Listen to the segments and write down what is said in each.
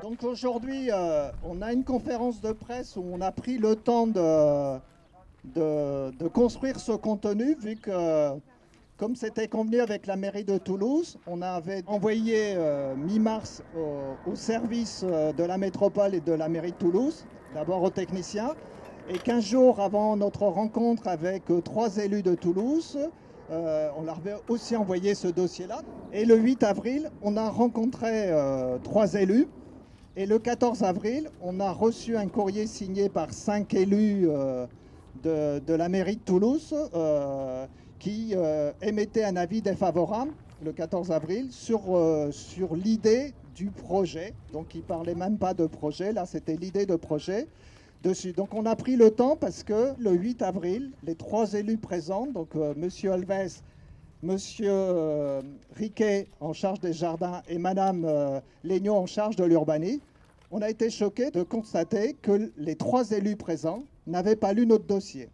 Donc aujourd'hui, on a une conférence de presse où on a pris le temps de construire ce contenu, vu que, comme c'était convenu avec la mairie de Toulouse, on avait envoyé mi-mars au service de la métropole et de la mairie de Toulouse, d'abord aux techniciens, et 15 jours avant notre rencontre avec 3 élus de Toulouse, on leur avait aussi envoyé ce dossier-là. Et le 8 avril, on a rencontré 3 élus. Et le 14 avril, on a reçu un courrier signé par 5 élus de la mairie de Toulouse qui émettait un avis défavorable le 14 avril sur l'idée du projet. Donc il ne parlait même pas de projet, là c'était l'idée de projet dessus. Donc on a pris le temps parce que le 8 avril, les 3 élus présents, donc Monsieur Alves, Monsieur Riquet en charge des jardins et Madame Legnaud en charge de l'urbanisme, on a été choqués de constater que les 3 élus présents n'avaient pas lu notre dossier.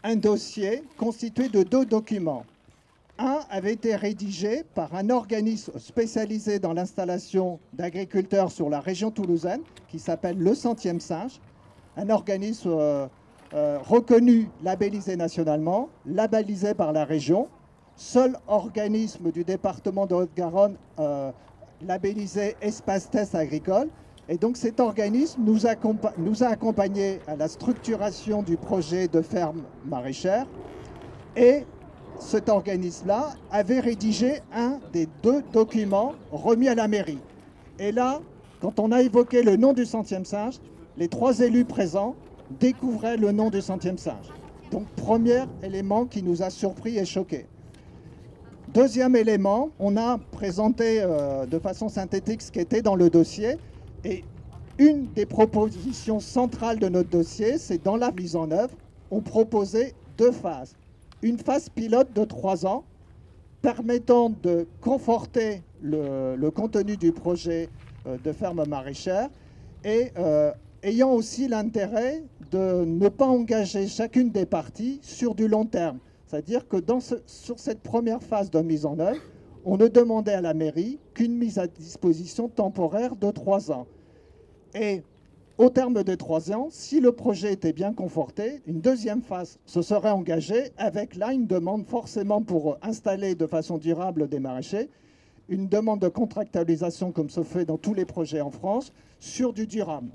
Un dossier constitué de 2 documents. Un avait été rédigé par un organisme spécialisé dans l'installation d'agriculteurs sur la région toulousaine qui s'appelle le Centième Singe, un organisme reconnu, labellisé nationalement, labellisé par la région, seul organisme du département de Haute-Garonne labellisé Espace Test Agricole. Et donc cet organisme nous a accompagnés à la structuration du projet de ferme maraîchère. Et cet organisme-là avait rédigé un des 2 documents remis à la mairie. Et là, quand on a évoqué le nom du Centième Singe, les 3 élus présents découvraient le nom du Centième Singe. Donc premier élément qui nous a surpris et choqués. Deuxième élément, on a présenté de façon synthétique ce qui était dans le dossier. Et une des propositions centrales de notre dossier, c'est dans la mise en œuvre, on proposait 2 phases. Une phase pilote de 3 ans, permettant de conforter le contenu du projet de ferme maraîchère et ayant aussi l'intérêt de ne pas engager chacune des parties sur du long terme. C'est-à-dire que sur cette première phase de mise en œuvre, on ne demandait à la mairie qu'une mise à disposition temporaire de 3 ans. Et au terme de 3 ans, si le projet était bien conforté, une deuxième phase se serait engagée avec là une demande forcément pour installer de façon durable des maraîchers, une demande de contractualisation comme se fait dans tous les projets en France sur du durable.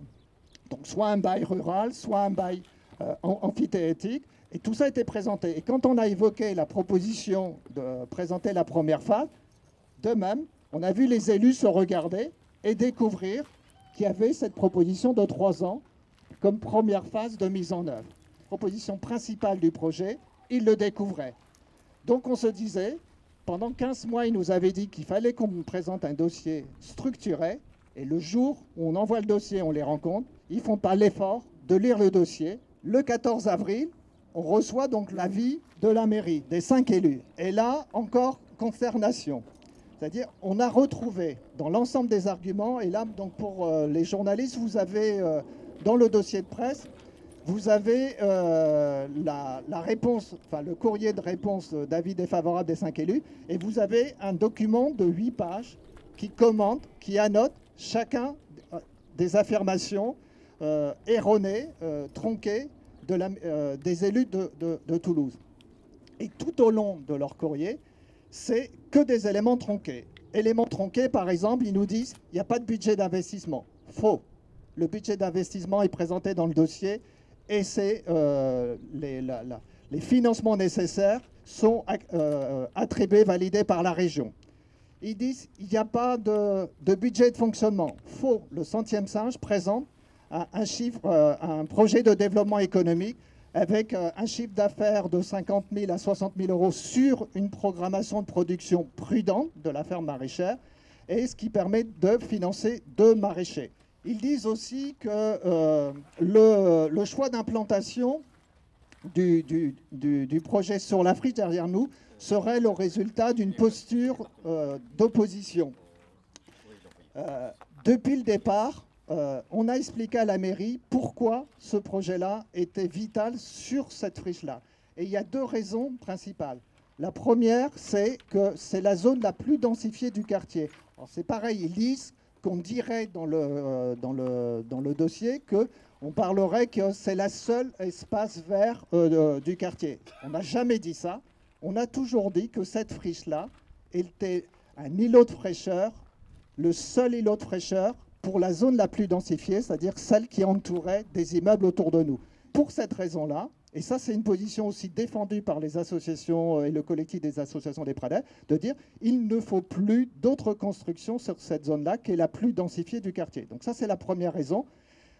Donc soit un bail rural, soit un bail amphithéatique. Et tout ça a été présenté. Et quand on a évoqué la proposition de présenter la première phase, de même, on a vu les élus se regarder et découvrir qu'il y avait cette proposition de 3 ans comme première phase de mise en œuvre. Proposition principale du projet, ils le découvraient. Donc on se disait, pendant 15 mois, ils nous avaient dit qu'il fallait qu'on présente un dossier structuré, et le jour où on envoie le dossier, on les rencontre, ils ne font pas l'effort de lire le dossier. Le 14 avril, on reçoit donc l'avis de la mairie, des 5 élus. Et là, encore, consternation. C'est-à-dire, on a retrouvé dans l'ensemble des arguments, et là, donc pour les journalistes, vous avez, dans le dossier de presse, vous avez la réponse, enfin le courrier de réponse d'avis défavorable des 5 élus, et vous avez un document de 8 pages qui commente, qui annote chacun des affirmations erronées, tronquées des élus de Toulouse. Et tout au long de leur courrier, c'est que des éléments tronqués. Éléments tronqués, par exemple, ils nous disent qu'il n'y a pas de budget d'investissement. Faux. Le budget d'investissement est présenté dans le dossier et c'est les financements nécessaires sont attribués, validés par la région. Ils disent qu'il n'y a pas de budget de fonctionnement. Faux. Le Centième Singe présente un projet de développement économique avec un chiffre d'affaires de 50 000 à 60 000 euros sur une programmation de production prudente de la ferme maraîchère, et ce qui permet de financer 2 maraîchers. Ils disent aussi que le choix d'implantation du projet sur la friche derrière nous serait le résultat d'une posture d'opposition. Depuis le départ, on a expliqué à la mairie pourquoi ce projet-là était vital sur cette friche-là. Et il y a 2 raisons principales. La première, c'est que c'est la zone la plus densifiée du quartier. C'est pareil, ils disent qu'on dirait dans le dossier qu'on parlerait que c'est la seule espace vert du quartier. On n'a jamais dit ça. On a toujours dit que cette friche-là était un îlot de fraîcheur, le seul îlot de fraîcheur pour la zone la plus densifiée, c'est-à-dire celle qui entourait des immeubles autour de nous. Pour cette raison-là, et ça c'est une position aussi défendue par les associations et le collectif des associations des Pradets, de dire il ne faut plus d'autres constructions sur cette zone-là qui est la plus densifiée du quartier. Donc ça c'est la première raison.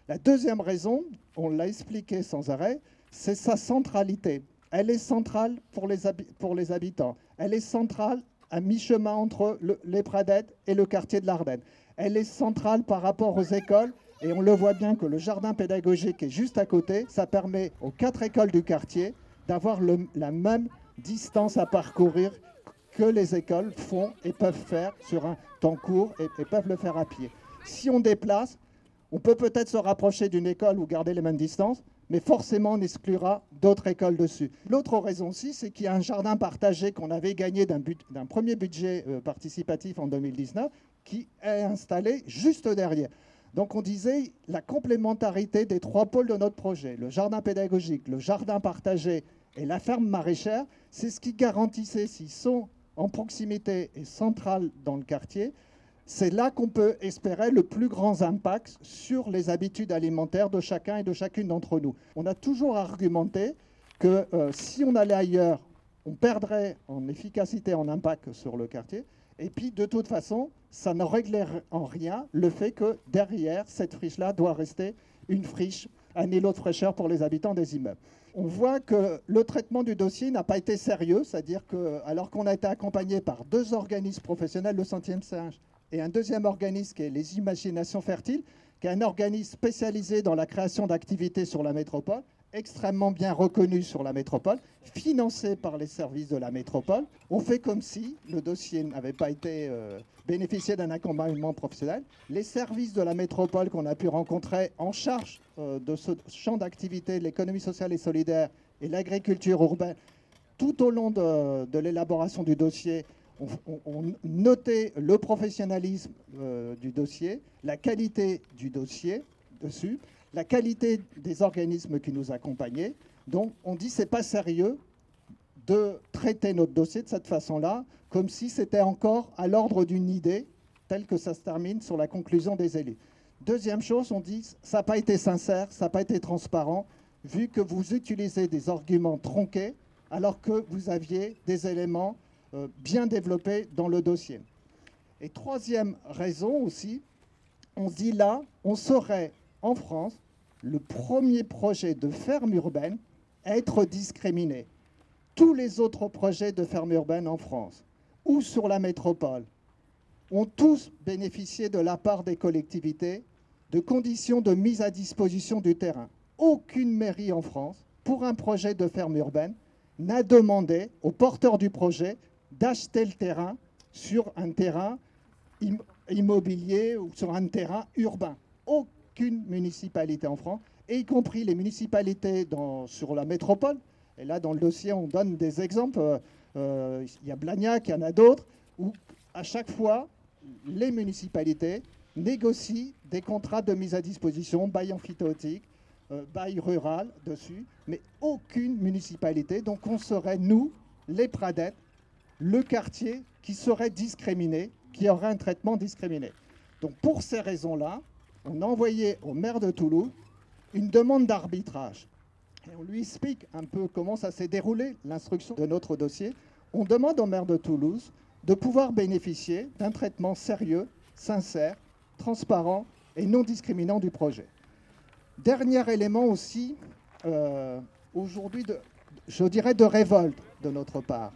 La deuxième raison, on l'a expliqué sans arrêt, c'est sa centralité. Elle est centrale pour les habitants. Elle est centrale à mi-chemin entre les Pradets et le quartier de l'Ardenne. Elle est centrale par rapport aux écoles. Et on le voit bien que le jardin pédagogique est juste à côté. Ça permet aux 4 écoles du quartier d'avoir la même distance à parcourir que les écoles font et peuvent faire sur un temps court et peuvent le faire à pied. Si on déplace, on peut peut-être se rapprocher d'une école ou garder les mêmes distances, mais forcément on exclura d'autres écoles dessus. L'autre raison aussi, c'est qu'il y a un jardin partagé qu'on avait gagné d'un premier budget participatif en 2019 qui est installé juste derrière. Donc on disait la complémentarité des 3 pôles de notre projet, le jardin pédagogique, le jardin partagé et la ferme maraîchère, c'est ce qui garantissait, s'ils sont en proximité et central dans le quartier, c'est là qu'on peut espérer le plus grand impact sur les habitudes alimentaires de chacun et de chacune d'entre nous. On a toujours argumenté que si on allait ailleurs, on perdrait en efficacité, en impact sur le quartier. Et puis, de toute façon, ça ne réglait en rien le fait que derrière, cette friche-là doit rester une friche, un îlot de fraîcheur pour les habitants des immeubles. On voit que le traitement du dossier n'a pas été sérieux, c'est-à-dire que, alors qu'on a été accompagné par 2 organismes professionnels, le Centième Singe, et un deuxième organisme qui est les Imaginations Fertiles, qui est un organisme spécialisé dans la création d'activités sur la métropole, extrêmement bien reconnu sur la métropole, financé par les services de la métropole. On fait comme si le dossier n'avait pas été bénéficié d'un accompagnement professionnel. Les services de la métropole qu'on a pu rencontrer en charge de ce champ d'activité, l'économie sociale et solidaire et l'agriculture urbaine, tout au long de l'élaboration du dossier, on notait le professionnalisme du dossier, la qualité du dossier dessus, la qualité des organismes qui nous accompagnaient. Donc on dit c'est pas sérieux de traiter notre dossier de cette façon-là, comme si c'était encore à l'ordre d'une idée, telle que ça se termine sur la conclusion des élus. Deuxième chose, on dit ça n'a pas été sincère, ça n'a pas été transparent, vu que vous utilisez des arguments tronqués, alors que vous aviez des éléments bien développés dans le dossier. Et troisième raison aussi, on se dit là, on serait en France le premier projet de ferme urbaine à être discriminé. Tous les autres projets de ferme urbaine en France ou sur la métropole ont tous bénéficié de la part des collectivités de conditions de mise à disposition du terrain. Aucune mairie en France, pour un projet de ferme urbaine, n'a demandé aux porteurs du projet d'acheter le terrain sur un terrain immobilier ou sur un terrain urbain. Aucune municipalité en France, et y compris les municipalités sur la métropole. Et là, dans le dossier, on donne des exemples. Il y a Blagnac, il y en a d'autres, où à chaque fois, les municipalités négocient des contrats de mise à disposition, bail emphytéotique, bail rural dessus, mais aucune municipalité. Donc on serait, nous, les Pradettes, le quartier qui serait discriminé, qui aurait un traitement discriminé. Donc pour ces raisons-là, on a envoyé au maire de Toulouse une demande d'arbitrage. Et on lui explique un peu comment ça s'est déroulé, l'instruction de notre dossier. On demande au maire de Toulouse de pouvoir bénéficier d'un traitement sérieux, sincère, transparent et non discriminant du projet. Dernier élément aussi, aujourd'hui, je dirais de révolte de notre part.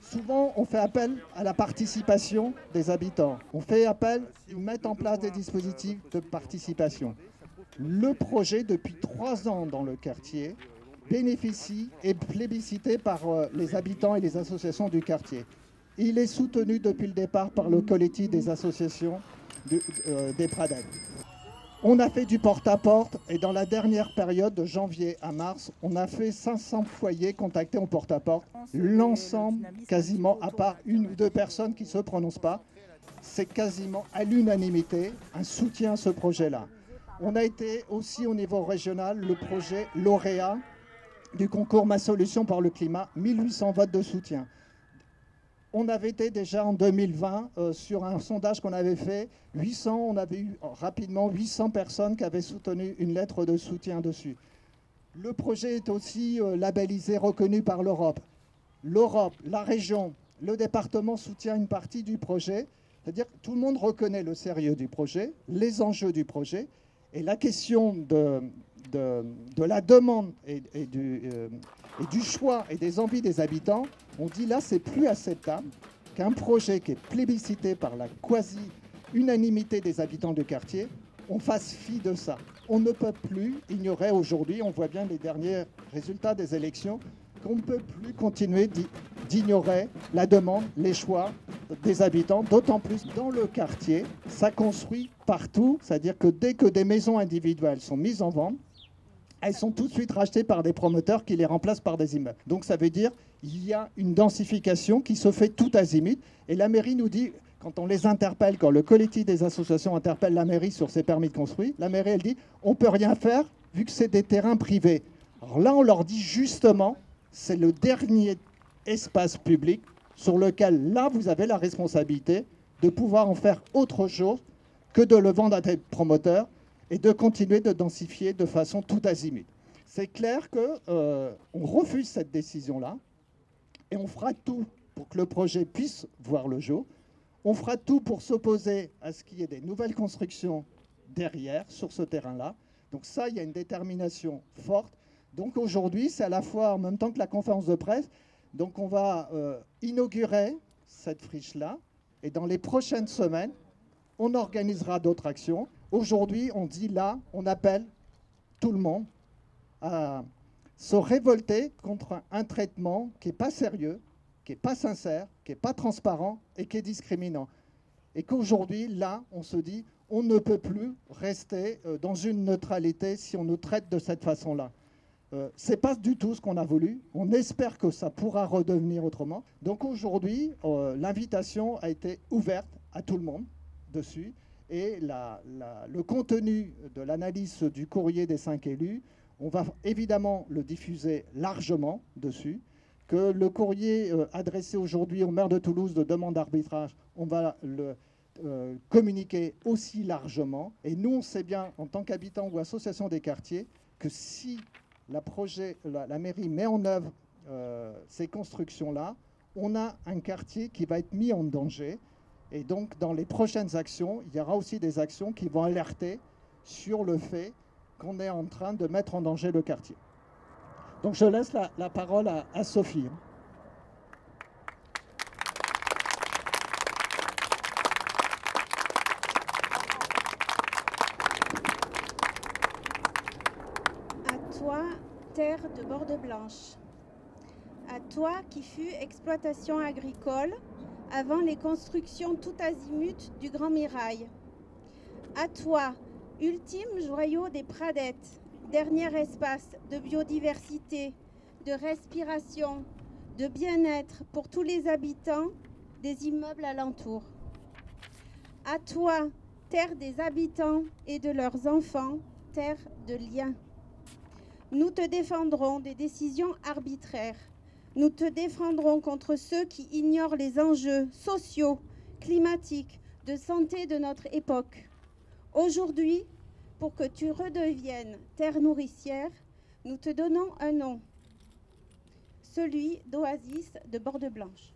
Souvent, on fait appel à la participation des habitants. On fait appel, ils mettent en place des dispositifs de participation. Le projet, depuis 3 ans dans le quartier, bénéficie et est plébiscité par les habitants et les associations du quartier. Il est soutenu depuis le départ par le collectif des associations des Pradettes. On a fait du porte-à-porte et dans la dernière période, de janvier à mars, on a fait 500 foyers contactés en porte-à-porte. L'ensemble, quasiment, à part 1 ou 2 personnes qui ne se prononcent pas, c'est quasiment à l'unanimité un soutien à ce projet-là. On a été aussi au niveau régional le projet lauréat du concours Ma Solution pour le climat, 1800 votes de soutien. On avait été déjà en 2020 sur un sondage qu'on avait fait, on avait eu rapidement 800 personnes qui avaient soutenu une lettre de soutien dessus. Le projet est aussi labellisé, reconnu par l'Europe. L'Europe, la région, le département soutient une partie du projet, c'est-à-dire que tout le monde reconnaît le sérieux du projet, les enjeux du projet, et la question de la demande et du choix et des envies des habitants, on dit là, c'est plus acceptable qu'un projet qui est plébiscité par la quasi-unanimité des habitants du quartier, on fasse fi de ça. On ne peut plus ignorer aujourd'hui, on voit bien les derniers résultats des élections, qu'on ne peut plus continuer d'ignorer la demande, les choix des habitants, d'autant plus dans le quartier. Ça construit partout, c'est-à-dire que dès que des maisons individuelles sont mises en vente, elles sont tout de suite rachetées par des promoteurs qui les remplacent par des immeubles. Donc ça veut dire qu'il y a une densification qui se fait tout azimut. Et la mairie nous dit, quand on les interpelle, quand le collectif des associations interpelle la mairie sur ses permis de construire, la mairie, elle dit, on ne peut rien faire vu que c'est des terrains privés. Alors là, on leur dit justement, c'est le dernier espace public sur lequel, là, vous avez la responsabilité de pouvoir en faire autre chose que de le vendre à des promoteurs et de continuer de densifier de façon tout azimut. C'est clair qu'on refuse cette décision-là et on fera tout pour que le projet puisse voir le jour. On fera tout pour s'opposer à ce qu'il y ait des nouvelles constructions derrière, sur ce terrain-là. Donc ça, il y a une détermination forte. Donc aujourd'hui, c'est à la fois en même temps que la conférence de presse. Donc on va inaugurer cette friche-là. Et dans les prochaines semaines, on organisera d'autres actions. Aujourd'hui, on dit là, on appelle tout le monde à se révolter contre un traitement qui n'est pas sérieux, qui n'est pas sincère, qui n'est pas transparent et qui est discriminant. Et qu'aujourd'hui, là, on se dit, on ne peut plus rester dans une neutralité si on nous traite de cette façon-là. Ce n'est pas du tout ce qu'on a voulu. On espère que ça pourra redevenir autrement. Donc aujourd'hui, l'invitation a été ouverte à tout le monde dessus. Et le contenu de l'analyse du courrier des 5 élus, on va évidemment le diffuser largement dessus. Que le courrier adressé aujourd'hui au maire de Toulouse de demande d'arbitrage, on va le communiquer aussi largement. Et nous, on sait bien, en tant qu'habitants ou association des quartiers, que si la mairie met en œuvre ces constructions-là, on a un quartier qui va être mis en danger. Et donc, dans les prochaines actions, il y aura aussi des actions qui vont alerter sur le fait qu'on est en train de mettre en danger le quartier. Donc, je laisse la parole à Sophie. À toi, terre de Borde-Blanche. À toi qui fus exploitation agricole avant les constructions tout azimut du Grand Mirail. À toi, ultime joyau des Pradettes, dernier espace de biodiversité, de respiration, de bien-être pour tous les habitants des immeubles alentours. À toi, terre des habitants et de leurs enfants, terre de liens. Nous te défendrons des décisions arbitraires. Nous te défendrons contre ceux qui ignorent les enjeux sociaux, climatiques, de santé de notre époque. Aujourd'hui, pour que tu redeviennes terre nourricière, nous te donnons un nom, celui d'Oasis de Borde-Blanche.